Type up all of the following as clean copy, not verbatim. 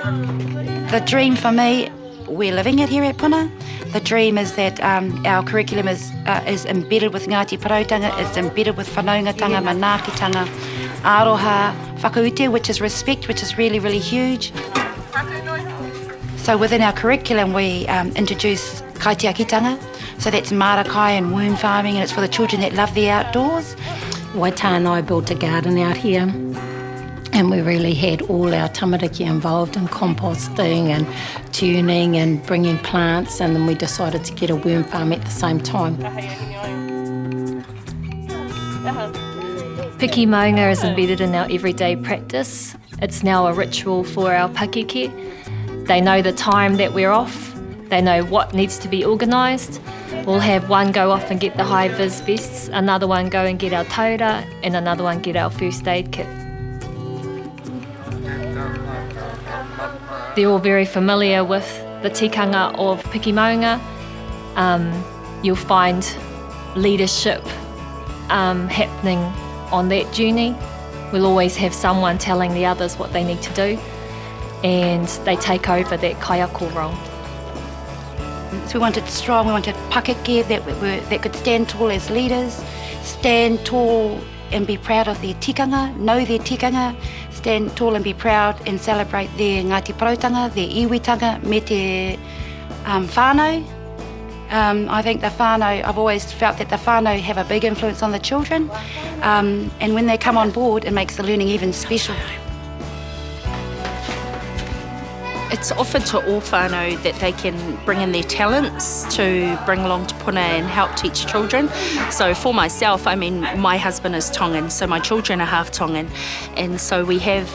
The dream for me, we're living it here at Puna. The dream is that our curriculum is embedded with Ngāti Parautanga, it's embedded with whanaungatanga, manaakitanga, aroha, whakaute, which is respect, which is really, really huge. So within our curriculum, we introduce kaitiakitanga. So that's marakai and worm farming, and it's for the children that love the outdoors. Waita and I built a garden out here, and we really had all our tamariki involved in composting and tuning and bringing plants, and then we decided to get a worm farm at the same time. Piki maunga is embedded in our everyday practice. It's now a ritual for our pakeke. They know the time that we're off. They know what needs to be organised. We'll have one go off and get the high-vis vests, another one go and get our taura, and another one get our first aid kit. They're all very familiar with the tikanga of piki maunga. You'll find leadership happening on that journey. We'll always have someone telling the others what they need to do, and they take over that kaiako role. So we wanted strong, we wanted pakeke that could stand tall as leaders, stand tall and be proud of their tikanga, know their tikanga, stand tall and be proud and celebrate their Ngāti Parautanga, their iwitanga, me te whānau. I think the whānau, I've always felt that the whānau have a big influence on the children, and when they come on board, it makes the learning even special. It's offered to all whānau that they can bring in their talents to bring along to Puna and help teach children. So for myself, I mean, my husband is Tongan, so my children are half Tongan. And so we have,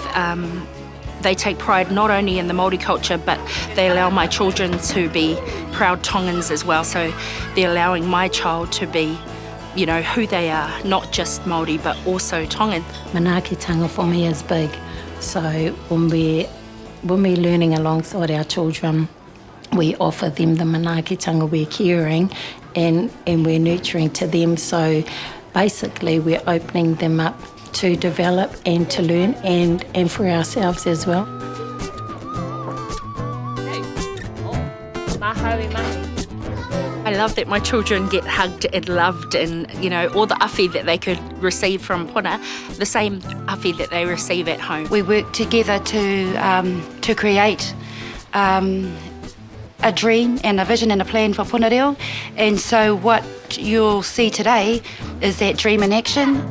they take pride not only in the Māori culture, but they allow my children to be proud Tongans as well. So they're allowing my child to be, you know, who they are, not just Māori, but also Tongan. Manaakitanga for me is big. So when we're learning alongside our children, we offer them the manaakitanga we're caring and we're nurturing to them. So basically we're opening them up to develop and to learn and for ourselves as well. I love that my children get hugged and loved, and you know, all the awhi that they could receive from Puna, the same awhi that they receive at home. We work together to create a dream and a vision and a plan for Puna Reo, and so what you'll see today is that dream in action.